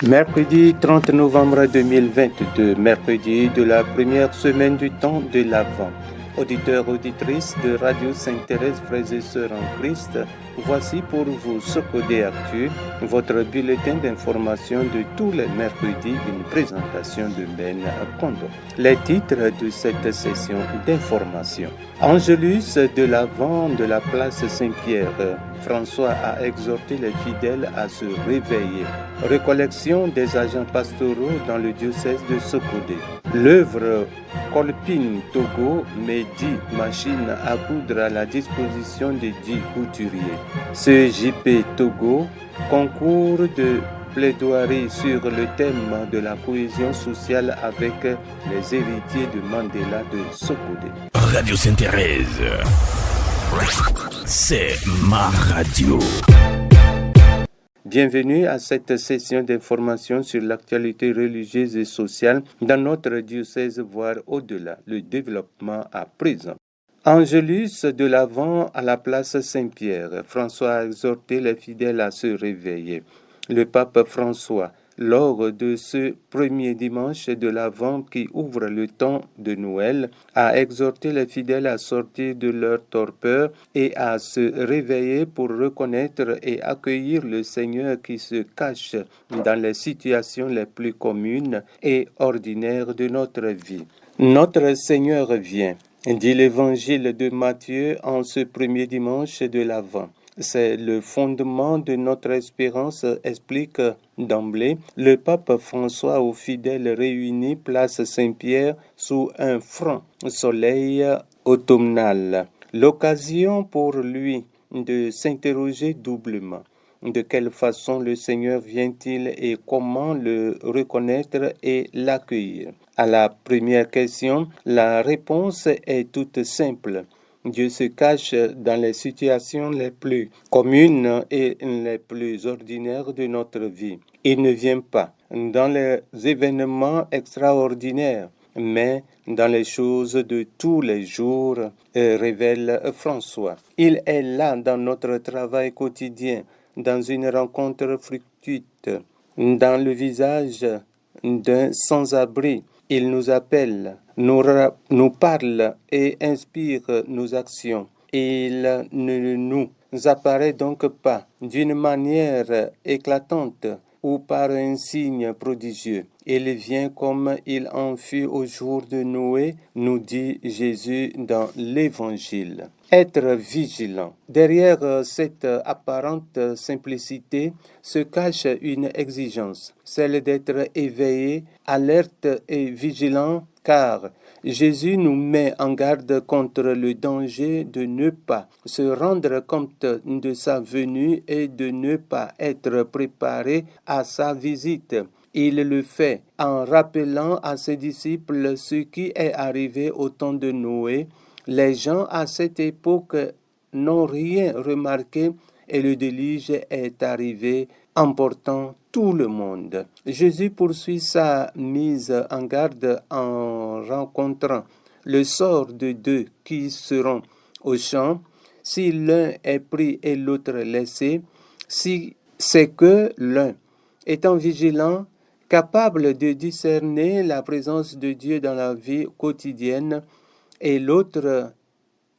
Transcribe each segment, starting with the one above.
Mercredi 30 novembre 2022, mercredi de la première semaine du temps de l'Avent. Auditeurs, auditrices de Radio Sainte-Thérèse, frères et sœurs en Christ, voici pour vous Socodé Actu, votre bulletin d'information de tous les mercredis, une présentation de Ben Kondo. Les titres de cette session d'information. Angélus de l'Avent de la place Saint-Pierre. François a exhorté les fidèles à se réveiller. Récollection des agents pastoraux dans le diocèse de Socodé. L'œuvre Colpine Togo met 10 machines à coudre à la disposition des 10 couturiers. Ce JP Togo, concours de plaidoirie sur le thème de la cohésion sociale avec les héritiers de Mandela de Socodé. Radio Sainte-Thérèse, c'est ma radio. Bienvenue à cette session d'information sur l'actualité religieuse et sociale dans notre diocèse, voire au-delà, le développement à présent. Angélus de l'Avent à la place Saint-Pierre. François a exhorté les fidèles à se réveiller. Le pape François, lors de ce premier dimanche de l'Avent qui ouvre le temps de Noël, a exhorté les fidèles à sortir de leur torpeur et à se réveiller pour reconnaître et accueillir le Seigneur qui se cache dans les situations les plus communes et ordinaires de notre vie. Notre Seigneur vient, dit l'évangile de Matthieu en ce premier dimanche de l'Avent. C'est le fondement de notre espérance, explique d'emblée le pape François aux fidèles réunis place Saint-Pierre sous un franc soleil automnal. L'occasion pour lui de s'interroger doublement. De quelle façon le Seigneur vient-il et comment le reconnaître et l'accueillir? À la première question, la réponse est toute simple. Dieu se cache dans les situations les plus communes et les plus ordinaires de notre vie. Il ne vient pas dans les événements extraordinaires, mais dans les choses de tous les jours, révèle François. Il est là dans notre travail quotidien, dans une rencontre fructueuse, dans le visage d'un sans-abri. Il nous appelle, nous parle et inspire nos actions. Il ne nous apparaît donc pas d'une manière éclatante ou par un signe prodigieux. Il vient comme il en fut au jour de Noé, nous dit Jésus dans l'Évangile. Être vigilant. Derrière cette apparente simplicité se cache une exigence, celle d'être éveillé, alerte et vigilant, car Jésus nous met en garde contre le danger de ne pas se rendre compte de sa venue et de ne pas être préparé à sa visite. Il le fait en rappelant à ses disciples ce qui est arrivé au temps de Noé. Les gens à cette époque n'ont rien remarqué et le déluge est arrivé emportant tout le monde. Jésus poursuit sa mise en garde en rencontrant le sort de deux qui seront au champ. Si l'un est pris et l'autre laissé, si c'est que l'un, étant vigilant, capable de discerner la présence de Dieu dans la vie quotidienne, et l'autre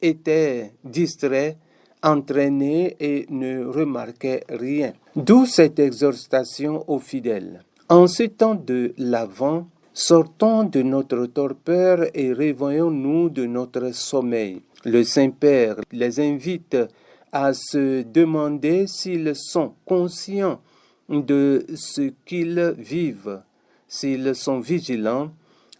était distrait, entraîné et ne remarquait rien. D'où cette exhortation aux fidèles. En ce temps de l'Avent, sortons de notre torpeur et réveillons-nous de notre sommeil. Le Saint-Père les invite à se demander s'ils sont conscients de ce qu'ils vivent, s'ils sont vigilants,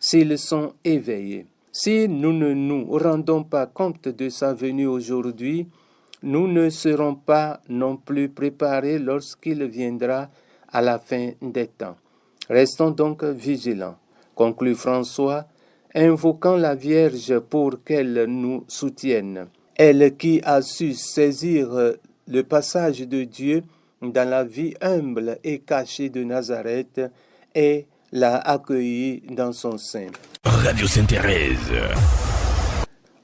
s'ils sont éveillés. Si nous ne nous rendons pas compte de sa venue aujourd'hui, nous ne serons pas non plus préparés lorsqu'il viendra à la fin des temps. Restons donc vigilants, conclut François, invoquant la Vierge pour qu'elle nous soutienne. Elle qui a su saisir le passage de Dieu dans la vie humble et cachée de Nazareth et l'a accueilli dans son sein. Radio Sainte-Thérèse.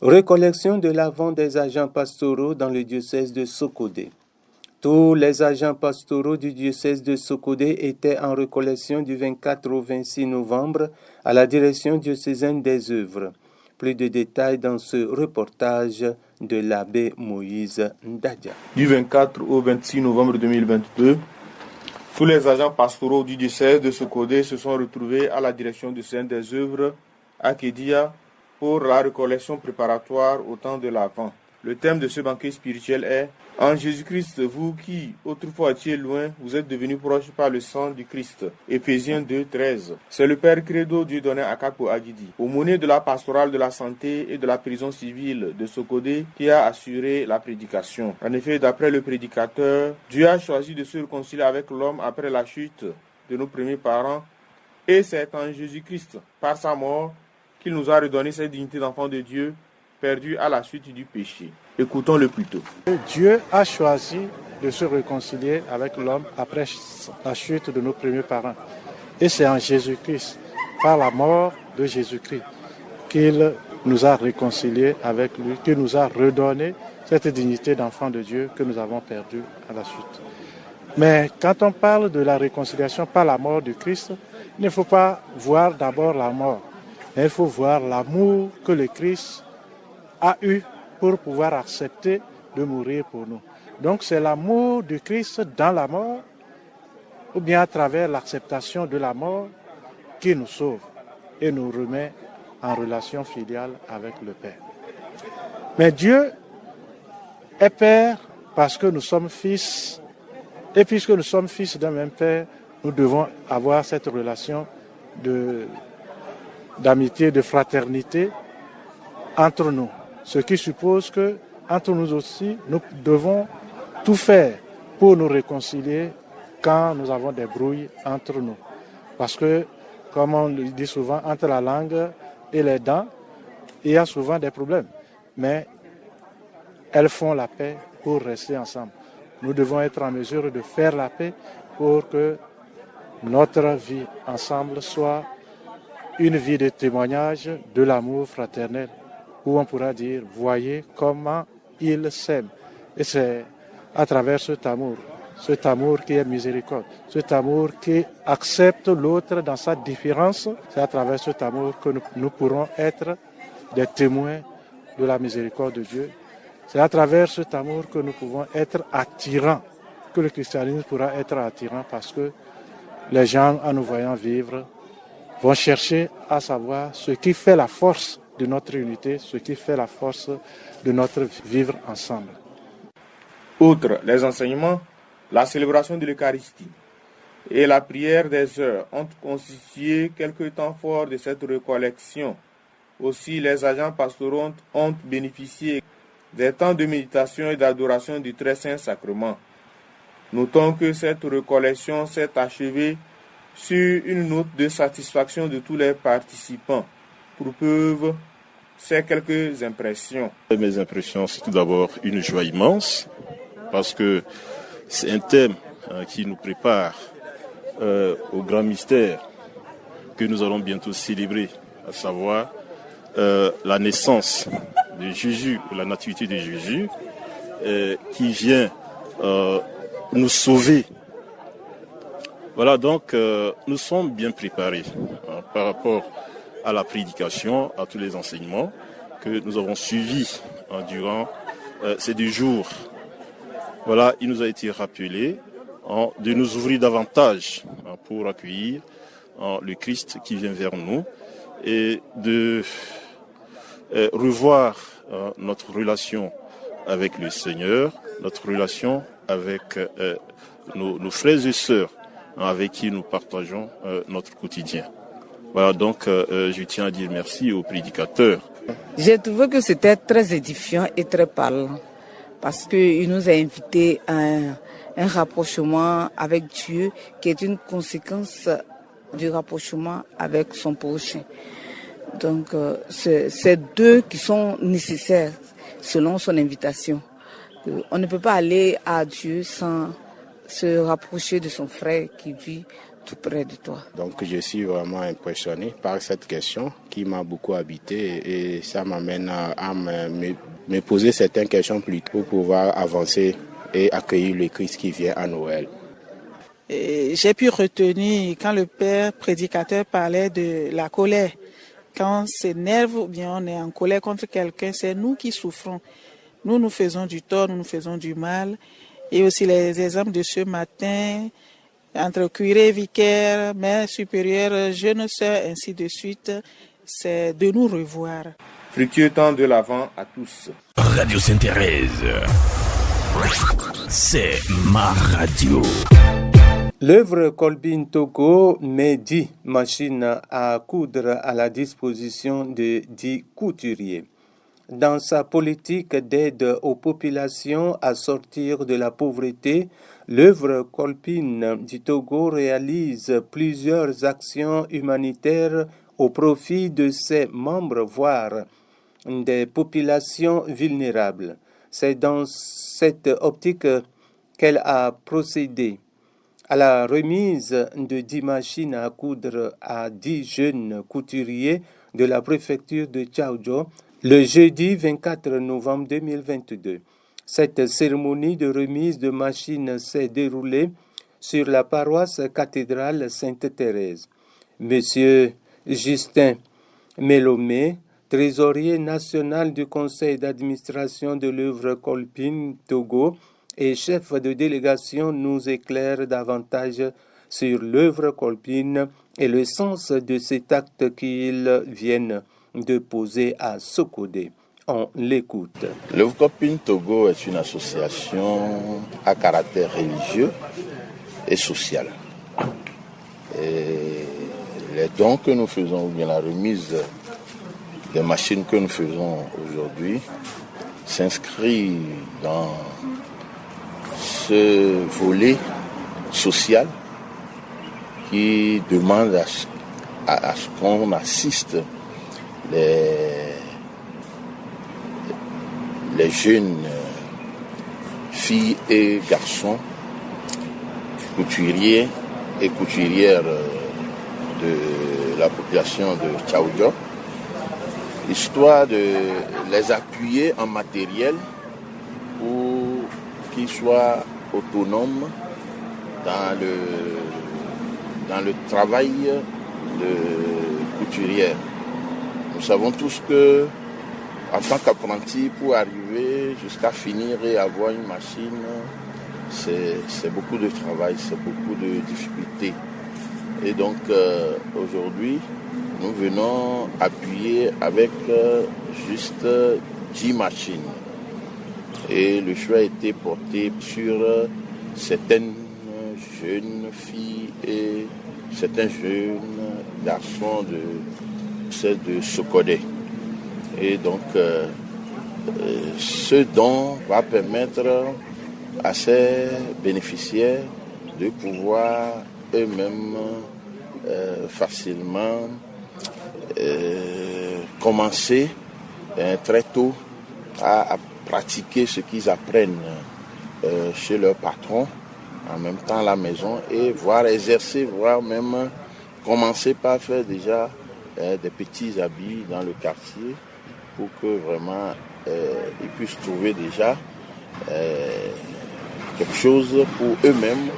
Récollection de l'Avent des agents pastoraux dans le diocèse de Socodé. Tous les agents pastoraux du diocèse de Sokodé étaient en recollection du 24 au 26 novembre à la direction diocésaine des œuvres. Plus de détails dans ce reportage de l'abbé Moïse Ndadia. Du 24 au 26 novembre 2022, tous les agents pastoraux du diocèse de Sokodé se sont retrouvés à la direction diocésaine des œuvres à Kédia pour la recollection préparatoire au temps de l'Avent. Le thème de ce banquet spirituel est « En Jésus-Christ, vous qui autrefois étiez loin, vous êtes devenus proches par le sang du Christ. » Éphésiens 2, 13. C'est le Père Credo Dieudonné Akapo Agidi, aumônier de la pastorale de la santé et de la prison civile de Sokodé, qui a assuré la prédication. En effet, d'après le prédicateur, Dieu a choisi de se réconcilier avec l'homme après la chute de nos premiers parents, et c'est en Jésus-Christ, par sa mort, qu'il nous a redonné cette dignité d'enfant de Dieu, perdu à la suite du péché. Écoutons-le plutôt. Dieu a choisi de se réconcilier avec l'homme après la chute de nos premiers parents. Et c'est en Jésus-Christ, par la mort de Jésus-Christ, qu'il nous a réconciliés avec lui, qu'il nous a redonné cette dignité d'enfant de Dieu que nous avons perdue à la suite. Mais quand on parle de la réconciliation par la mort du Christ, il ne faut pas voir d'abord la mort, mais il faut voir l'amour que le Christ a eu pour pouvoir accepter de mourir pour nous. Donc c'est l'amour du Christ dans la mort, ou bien à travers l'acceptation de la mort, qui nous sauve et nous remet en relation filiale avec le Père. Mais Dieu est Père parce que nous sommes fils, et puisque nous sommes fils d'un même Père, nous devons avoir cette relation d'amitié, de fraternité entre nous. Ce qui suppose que, entre nous aussi, nous devons tout faire pour nous réconcilier quand nous avons des brouilles entre nous. Parce que, comme on le dit souvent, entre la langue et les dents, il y a souvent des problèmes. Mais elles font la paix pour rester ensemble. Nous devons être en mesure de faire la paix pour que notre vie ensemble soit une vie de témoignage de l'amour fraternel, où on pourra dire, voyez comment ils s'aiment. Et c'est à travers cet amour qui est miséricorde, cet amour qui accepte l'autre dans sa différence, c'est à travers cet amour que nous pourrons être des témoins de la miséricorde de Dieu. C'est à travers cet amour que nous pouvons être attirants, que le christianisme pourra être attirant, parce que les gens, en nous voyant vivre, vont chercher à savoir ce qui fait la force de notre unité, ce qui fait la force de notre vivre ensemble. Outre les enseignements, la célébration de l'Eucharistie et la prière des heures ont constitué quelques temps forts de cette recollection. Aussi, les agents pastoraux ont bénéficié des temps de méditation et d'adoration du très saint sacrement. Notons que cette recollection s'est achevée sur une note de satisfaction de tous les participants. Pour preuve, c'est quelques impressions. Mes impressions, c'est tout d'abord une joie immense, parce que c'est un thème qui nous prépare au grand mystère que nous allons bientôt célébrer, à savoir la naissance de Jésus, la nativité de Jésus, qui vient nous sauver. Voilà, donc nous sommes bien préparés par rapport à la prédication, à tous les enseignements que nous avons suivis durant ces 2 jours. Voilà, il nous a été rappelé de nous ouvrir davantage pour accueillir le Christ qui vient vers nous et de revoir notre relation avec le Seigneur, notre relation avec nos frères et sœurs avec qui nous partageons notre quotidien. Voilà, donc je tiens à dire merci aux prédicateurs. J'ai trouvé que c'était très édifiant et très parlant, parce qu'il nous a invités à un rapprochement avec Dieu qui est une conséquence du rapprochement avec son prochain. Donc c'est 2 qui sont nécessaires selon son invitation. On ne peut pas aller à Dieu sans se rapprocher de son frère qui vit tout près de toi. Donc je suis vraiment impressionné par cette question qui m'a beaucoup habité et ça m'amène à me poser certaines questions plus tôt pour pouvoir avancer et accueillir le Christ qui vient à Noël. Et j'ai pu retenir quand le père prédicateur parlait de la colère. Quand on s'énerve ou bien on est en colère contre quelqu'un, c'est nous qui souffrons. Nous faisons du tort, nous faisons du mal. Et aussi les exemples de ce matin, entre curé, vicaire, mère supérieure, jeune sœur, ainsi de suite, c'est de nous revoir. Fructueux temps de l'Avent à tous. Radio Sainte-Thérèse. C'est ma radio. L'œuvre Kolbin Togo met 10 machines à coudre à la disposition de 10 couturiers. Dans sa politique d'aide aux populations à sortir de la pauvreté, l'œuvre Kolbin du Togo réalise plusieurs actions humanitaires au profit de ses membres, voire des populations vulnérables. C'est dans cette optique qu'elle a procédé à la remise de 10 machines à coudre à 10 jeunes couturiers de la préfecture de Tchaoudjo le jeudi 24 novembre 2022. Cette cérémonie de remise de machines s'est déroulée sur la paroisse cathédrale Sainte-Thérèse. Monsieur Justin Mélomé, trésorier national du conseil d'administration de l'œuvre Kolbin Togo et chef de délégation, nous éclaire davantage sur l'œuvre Kolbin et le sens de cet acte qu'ils viennent de poser à Sokodé. On l'écoute. L'œuvre Kolbin Togo est une association à caractère religieux et social. Et les dons que nous faisons, ou bien la remise des machines que nous faisons aujourd'hui, s'inscrit dans ce volet social qui demande à ce qu'on assiste les jeunes filles et garçons, couturiers et couturières de la population de Tchaoudjo, histoire de les appuyer en matériel pour qu'ils soient autonomes dans le travail de couturière. Nous savons tous que, en tant qu'apprenti, pour arriver jusqu'à finir et avoir une machine, c'est beaucoup de travail, c'est beaucoup de difficultés. Et donc, aujourd'hui, nous venons appuyer avec juste 10 machines. Et le choix a été porté sur certaines jeunes filles et certains jeunes garçons de Sokodé. Et donc, ce don va permettre à ces bénéficiaires de pouvoir eux-mêmes facilement commencer très tôt à pratiquer ce qu'ils apprennent chez leur patron, en même temps à la maison, et voire exercer, voire même commencer par faire déjà des petits habits dans le quartier pour que vraiment ils puissent trouver déjà quelque chose pour eux-mêmes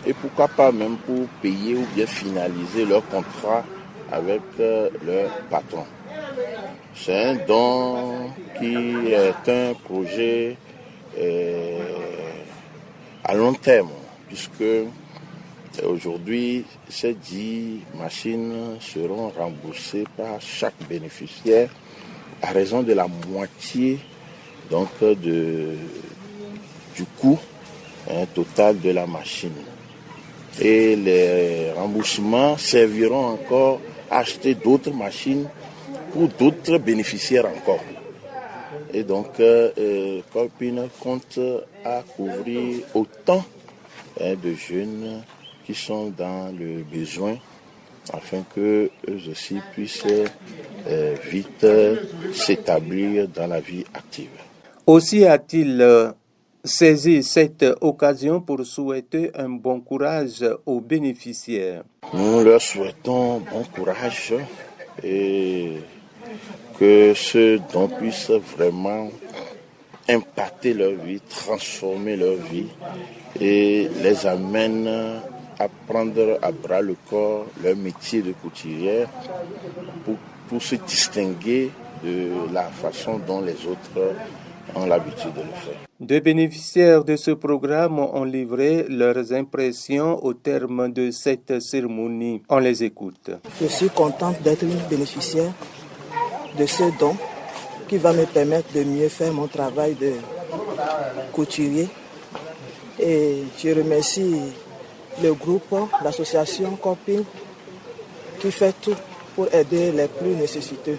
et pourquoi pas même pour payer ou bien finaliser leur contrat avec leur patron. C'est un don qui est un projet à long terme, puisque aujourd'hui, ces 10 machines seront remboursées par chaque bénéficiaire à raison de la moitié donc, du coût total de la machine. Et les remboursements serviront encore à acheter d'autres machines pour d'autres bénéficiaires encore. Et donc, Kolbin compte à couvrir autant de jeunes qui sont dans le besoin afin qu'eux aussi puissent vite s'établir dans la vie active. Aussi a-t-il saisi cette occasion pour souhaiter un bon courage aux bénéficiaires. Nous leur souhaitons bon courage et que ce don puisse vraiment impacter leur vie, transformer leur vie et les amène à prendre à bras le corps leur métier de couturière pour se distinguer de la façon dont les autres ont l'habitude de le faire. Deux bénéficiaires de ce programme ont livré leurs impressions au terme de cette cérémonie. On les écoute. Je suis contente d'être une bénéficiaire de ce don qui va me permettre de mieux faire mon travail de couturier. Et je remercie le groupe, l'association Copine qui fait tout pour aider les plus nécessiteux.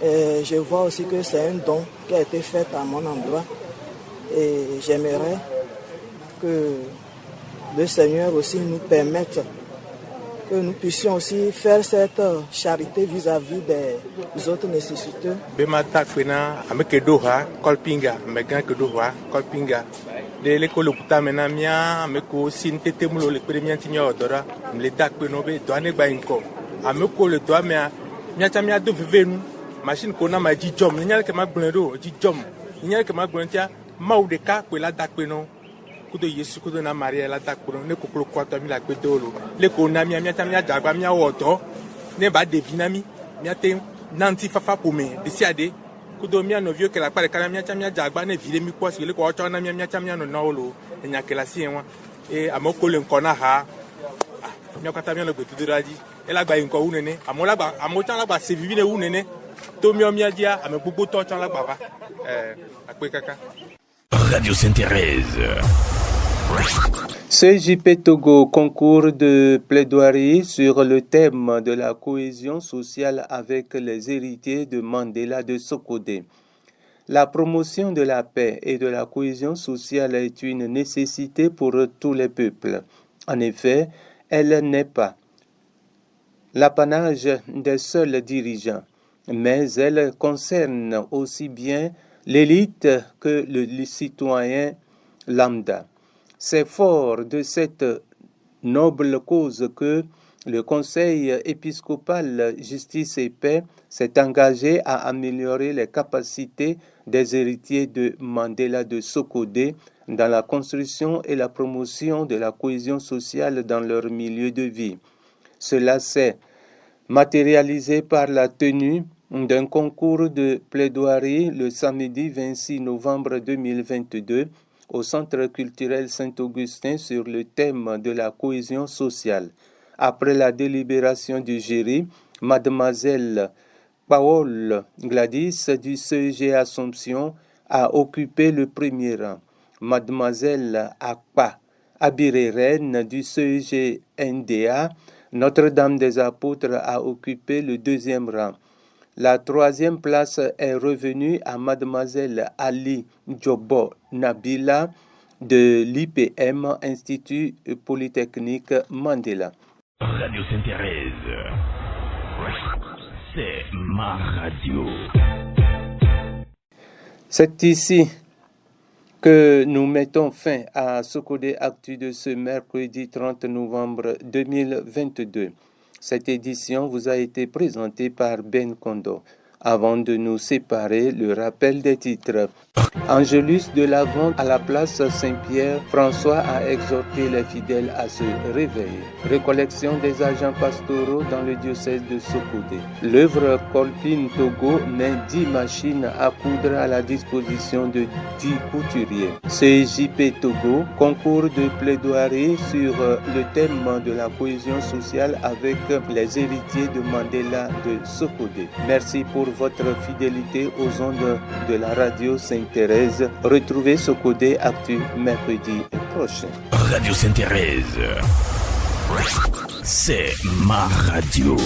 Et je vois aussi que c'est un don qui a été fait à mon endroit et j'aimerais que le Seigneur aussi nous permette que nous puissions aussi faire cette charité vis-à-vis des autres nécessiteux. De l'école puta mena mia ameko sin tete mulo le premier tinyo odora le dak pe no be do ane gba inko ameko le do mia tamia do vivenu machine ko na ma ji jom nyal ke ma gbon do ji jom nyal ke ma gbon tia mau de ka pe la dak pe no kudo yesu kudo na maria la dak pe no ne kokolo kwa to mi la pe do lo le ko na mia tamia jagba mia wodo ne ba de vinami mia te nanti fafa pour me de siade kudomia no vieux que la pare kana mia chamia jagba na vile mi kwa sile kwa chona mia chamia no naolo enya kela sienwa e amoko le nkona ha mia kata mia no betudiraji ela gba nko unene amola gba amochan la gba sevivi ne unene to mia dia amegbogbo to chan la gba ba akwe kaka Radio Sainte-Thérèse. CJP Togo, concours de plaidoirie sur le thème de la cohésion sociale avec les héritiers de Mandela de Sokodé. La promotion de la paix et de la cohésion sociale est une nécessité pour tous les peuples. En effet, elle n'est pas l'apanage des seuls dirigeants, mais elle concerne aussi bien l'élite que le citoyen lambda. C'est fort de cette noble cause que le Conseil épiscopal Justice et Paix s'est engagé à améliorer les capacités des héritiers de Mandela de Sokodé dans la construction et la promotion de la cohésion sociale dans leur milieu de vie. Cela s'est matérialisé par la tenue d'un concours de plaidoirie le samedi 26 novembre 2022 au Centre culturel Saint-Augustin sur le thème de la cohésion sociale. Après la délibération du jury, Mademoiselle Paole Gladys du CEG Assomption a occupé le premier rang. Mademoiselle Akpa Abireren du CEG NDA, Notre-Dame des Apôtres, a occupé le deuxième rang. La troisième place est revenue à Mademoiselle Ali Djobo Nabila de l'IPM, Institut Polytechnique Mandela. Radio Sainte-Thérèse, c'est ma radio. C'est ici que nous mettons fin à Sokodé Actu de ce mercredi 30 novembre 2022. Cette édition vous a été présentée par Ben Kondo. Avant de nous séparer, le rappel des titres. Angélus de l'Avent à la place Saint-Pierre, François a exhorté les fidèles à se réveiller. Récollection des agents pastoraux dans le diocèse de Sokodé. L'œuvre Colpine Togo met 10 machines à coudre à la disposition de 10 couturiers. CJP Togo, concours de plaidoirie sur le thème de la cohésion sociale avec les héritiers de Mandela de Sokodé. Merci pour votre fidélité aux ondes de la radio Sainte-Thérèse. Retrouvez Sokodé Actu mercredi prochain. Radio Sainte-Thérèse, c'est ma radio.